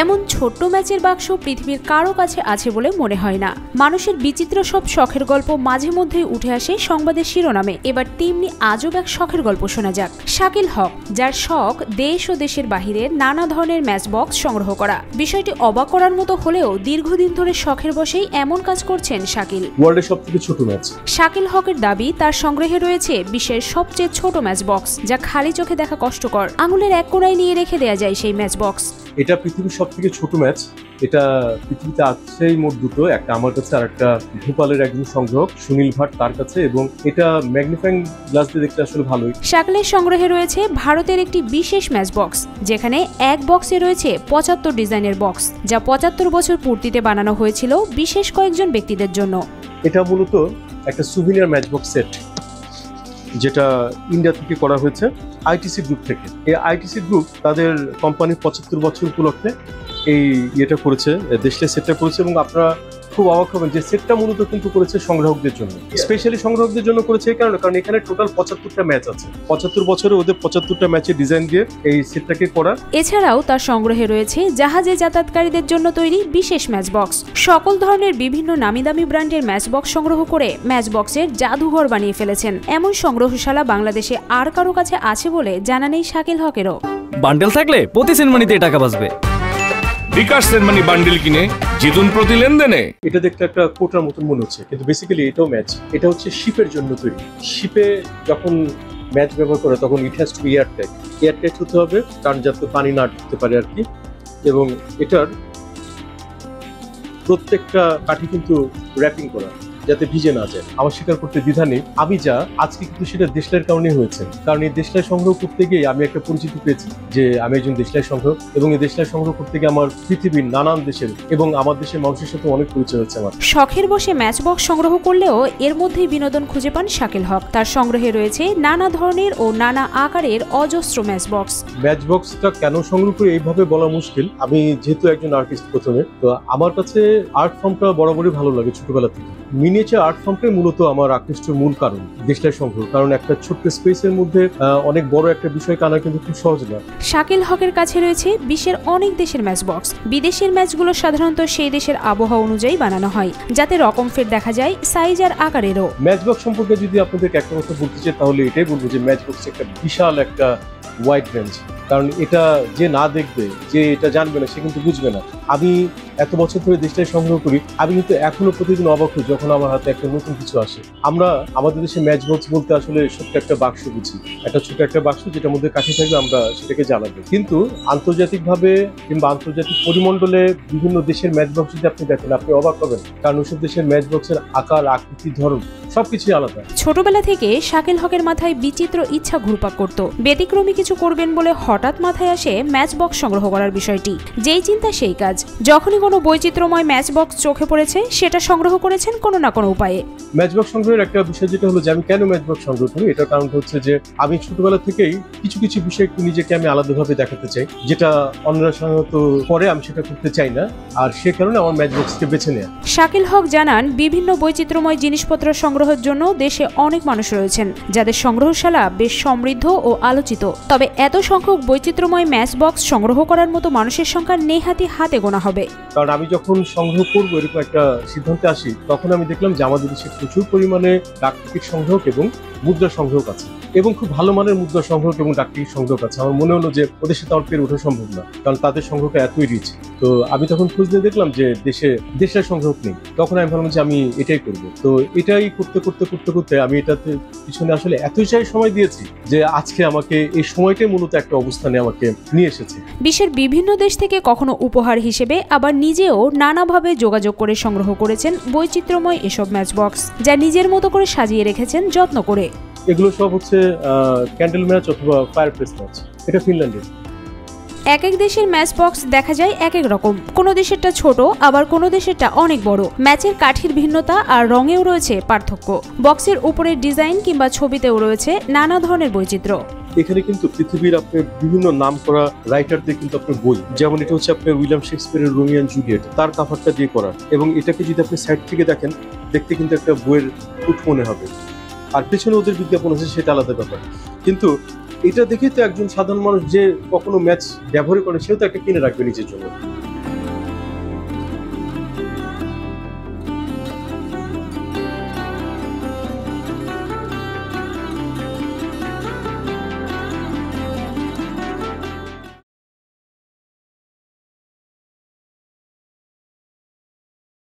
এমন ছোট্ট ম্যাচের বাক্স পৃথিবীর কারো কাছে আছে বলে মনে হয় না। মানুষের বিচিত্র সব শখের গল্প মাঝে মধ্যেই উঠে আসে সংবাদের শিরোনামে। এবার তেমনি আজব এক শখের গল্প শোনা যাক। শাকিল হক, যার শখ দেশ ও দেশের বাহিরে নানা ধরনের ম্যাচ বক্স সংগ্রহ করা। বিষয়টি অবাক করার মতো হলেও দীর্ঘদিন ধরে শখের বশেই এমন কাজ করছেন শাকিল। ওয়ার্ল্ডের সবথেকে ছোট ম্যাচ। শাকিল হকের দাবি, তার সংগ্রহে রয়েছে বিশ্বের সবচেয়ে ছোট ম্যাচ বক্স, যা খালি চোখে দেখা কষ্টকর। আঙুলের এক কোণায় নিয়ে রেখে দেয়া যায় সেই ম্যাচ বক্স। এটা পৃথিবীর সবথেকে ছোট ম্যাচ। এটা পৃথিবীতে আছেই মোট দুটো, একটা আমার কাছে আর একটা ভোপালের একজন সংগ্রাহক সুনীল ভাট তার কাছে, এবং এটা ম্যাগনিফাইং গ্লাস দিয়ে দেখতে আসলে ভালোই। শাকিলের সংগ্রহে রয়েছে ভারতের একটি বিশেষ ম্যাচ বক্স, যেখানে এক বক্সে রয়েছে ৭৫ ডিজাইনের বক্স, যা ৭৫ বছর পূর্তিতে বানানো হয়েছিল বিশেষ কয়েকজন ব্যক্তিদের জন্য। এটা মূলত একটা সুভিনিয়ার ম্যাচ বক্স সেট, যেটা ইন্ডিয়া থেকে করা হয়েছে আইটিসি গ্রুপ থেকে। এই আইটিসি গ্রুপ তাদের কোম্পানির ৭৫ বছর উপলক্ষে এই ইয়েটা করেছে, দেশলাই সেটটা করেছে। এবং আপনারা খুব অবাক হবেন যে সেটটা মূলত কিন্তু করেছে সংগ্রাহকদের জন্য, স্পেশালি সংগ্রাহকদের জন্য করেছে এই কারণে, কারণ এখানে টোটাল ৭৫টা ম্যাচ আছে। ৭৫ বছরে ওদের ৭৫টা ম্যাচের ডিজাইন দিয়ে এই সেটটাকে করা। এছাড়াও তার সংগ্রহে রয়েছে জাহাজে যাতায়াতকারীদের জন্য তৈরি বিশেষ ম্যাচ বক্স। সকল ধরনের বিভিন্ন নামি দামি ব্র্যান্ডের ম্যাচ বক্স সংগ্রহ করে ম্যাচ বক্সের জাদুঘর বানিয়ে ফেলেছেন। এমন সংগ্রহশালা বাংলাদেশে আর কারো কাছে আছে বলে জানা নেই শাকিল হকেরও। বান্ডেল থাকলে প্রতি সেনমানিতে টাকা বাঁচবে। বিকাশ সেনমানি বান্ডেল কিনে জিতুন প্রতি লেনদেনে। এটা দেখতে একটা কোটার মতন মনে হচ্ছে, কিন্তু বেসিক্যালি এটাও ম্যাচ। এটা হচ্ছে শিপের জন্য তৈরি। শিপে যখন ম্যাচ ব্যবহার করে তখন it has to be airtight. Airtight হতে হবে কারণ যাতে পানি না ঢুকতে পারে আর কি। এবং এটার প্রত্যেকটা কাঠি কিন্তু র্যাপিং করা, যাতে ভিজে না যায়। আমার স্বীকার করতে দ্বিধা নেই, আমি যা আজকে কিন্তু সেটা দেশলাইয়ের কারণেই হয়েছে। কারণ এই দেশলাই সংগ্রহ করতে গিয়ে আমি একটা পরিচিতি পেয়েছি যে আমি একজন দেশলাই সংগ্রাহক, এবং এই দেশলাই সংগ্রহ করতে গিয়ে আমার পৃথিবীর নানান দেশের এবং আমার দেশের মানুষের সাথে অনেক পরিচয় হচ্ছে আমার। শখের বসে ম্যাচ বক্স সংগ্রহ করলেও এর মধ্যেই বিনোদন খুঁজে পান শাকিল হক। তার সংগ্রহে রয়েছে নানা ধরনের ও নানা আকারের অজস্র ম্যাচ বক্স। ম্যাচ বক্সটা কেন সংগ্রহ করে এইভাবে বলা মুশকিল। আমি যেহেতু একজন আর্টিস্ট প্রথমে, তো আমার কাছে আর্ট ফর্মটা বরাবরই ভালো লাগে ছোটবেলা থেকে। মিনিয়েচার আর্ট ফর্মটাই মূলত আমার আকৃষ্টের মূল কারণ দেশলাই সংগ্রহ। কারণ একটা ছোট্ট স্পেসের মধ্যে অনেক বড় একটা বিষয় কানা কিন্তু খুব সহজ না। শাকিল হকের কাছে রয়েছে বিশ্বের অনেক দেশের ম্যাচ বক্স। বিদেশের ম্যাচগুলো সাধারণত সেই দেশের আবহাওয়া অনুযায়ী বানানো হয়, যাতে রকম ফের দেখা যায় সাইজ আর আকারেরও। ম্যাচ বক্স সম্পর্কে যদি আপনাদেরকে একটা কথা বলতে চাই, তাহলে এটাই বলবো যে ম্যাচ বক্স একটা বিশাল একটা ওয়াইড রেঞ্জ। কারণ এটা যে না দেখবে, যে এটা জানবে না, সে কিন্তু বুঝবে না। আমি এত বছর ধরে দেশটাই সংগ্রহ করি, আমি কিন্তু এখনো প্রতিদিন অবাক হই যখন আমার হাতে একটা নতুন কিছু আসে। আমরা আমাদের দেশে ম্যাচ বক্স বলতে আসলে ছোট্ট একটা বাক্স বুঝি, একটা ছোট একটা বাক্স যেটার মধ্যে কাঠি থাকবে, আমরা সেটাকে জ্বালাবো। কিন্তু আন্তর্জাতিকভাবে কিংবা আন্তর্জাতিক পরিমণ্ডলে বিভিন্ন দেশের ম্যাচ বক্স যদি আপনি দেখেন, আপনি অবাক হবেন। কারণ ওইসব দেশের ম্যাচ বক্সের আকার, আকৃতি, ধরন সবকিছুই আলাদা। ছোটবেলা থেকে শাকিল হকের মাথায় বিচিত্র ইচ্ছা ঘুরপাক করত। ব্যতিক্রমী কিছু করবেন বলে হঠাৎ মাথায় আসে ম্যাচ বক্স সংগ্রহ করার বিষয়টি। যেই চিন্তা সেই কাজ। যখনই কোনো বৈচিত্র্যময় ম্যাচ বক্স চোখে পড়েছে, সেটা সংগ্রহ করেছেন কোনো না কোনো উপায়ে। ম্যাচ বক্স সংগ্রহের একটা বিষয় যেটা হলো যে আমি কেন ম্যাচ বক্স সংগ্রহ করি, এটার কারণ হচ্ছে যে আমি ছোটবেলা থেকেই কিছু কিছু বিষয় একটু নিজেকে আমি আলাদাভাবে দেখাতে চাই, যেটা অন্যরা সাধারণত করে আমি সেটা করতে চাই না। আর সে কারণে আমার ম্যাচ বক্সকে বেছে নেয়া। শাকিল হক জানান, বিভিন্ন বৈচিত্র্যময় জিনিসপত্র সংগ্রহের জন্য দেশে অনেক মানুষ রয়েছেন, যাদের সংগ্রহশালা বেশ সমৃদ্ধ ও আলোচিত। তবে এত সংখ্যক বৈচিত্র্যময় ম্যাচ বক্স সংগ্রহ করার মতো মানুষের সংখ্যা নেহাতি হাতে গোনা হবে। কারণ আমি যখন সংগ্রহ করবো এরকম একটা সিদ্ধান্তে আসি, তখন আমি দেখলাম যে আমাদের দেশে প্রচুর পরিমাণে ডাক টিকিট সংগ্রহক এবং মুদ্রা সংগ্রহক আছে, এবং খুব ভালো মানের মুদ্রা সংগ্রহক এবং ডাক টিকিট সংগ্রহক আছে। আমার মনে হলো যে ওদের সাথে আমার পেরে ওঠা সম্ভব না, কারণ তাদের সংগ্রহটা এতই রিচ। তো আমি তখন খোঁজ নিয়ে দেখলাম যে দেশের সংগ্রহক নেই। তখন আমি ভাবলাম যে আমি এটাই করব। তো এটাই করতে করতে করতে করতে আমি এটাতে পিছনে আসলে এতটাই সময় দিয়েছি যে আজকে আমাকে এই সময়টাই মূলত একটা অবস্থানে আমাকে নিয়ে এসেছে। বিশ্বের বিভিন্ন দেশ থেকে কখনো উপহার হিসেবে, আবার নিজেও নানাভাবে যোগাযোগ করে সংগ্রহ করেছেন বৈচিত্র্যময় এসব ম্যাচ বক্স, যা নিজের মতো করে সাজিয়ে রেখেছেন যত্ন করে। এগুলো সব হচ্ছে ক্যান্ডেল ম্যাচ অথবা ফায়ারপ্লেস ম্যাচ। এটা ফিনল্যান্ডের। এক এক দেশের ম্যাচ বক্স দেখা যায় এক এক রকম। কোনো দেশেরটা ছোট, আবার কোনো দেশেরটা অনেক বড়। ম্যাচের কাঠির ভিন্নতা আর রঙেও রয়েছে পার্থক্য। বক্সের উপরের ডিজাইন কিংবা ছবিতেও রয়েছে নানা ধরনের বৈচিত্র্য। এখানে কিন্তু পৃথিবীর আপনার বিভিন্ন নাম করা রাইটারদের কিন্তু আপনার বই, যেমন এটা হচ্ছে আপনার উইলিয়াম শেক্সপিয়ারের রোমিও এন্ড জুলিয়েট, তার কাভারটা দিয়ে করা। এবং এটাকে যদি আপনি সাইড থেকে দেখেন, দেখতে কিন্তু একটা বইয়ের উঠ মনে হবে। আর পেছনে ওদের বিজ্ঞাপন আছে, সেটা আলাদা ব্যাপার। কিন্তু এটা দেখে তো একজন সাধারণ মানুষ যে কখনো ম্যাচ ব্যবহার করে, সেও তো একটা কিনে রাখবে নিজের জন্য।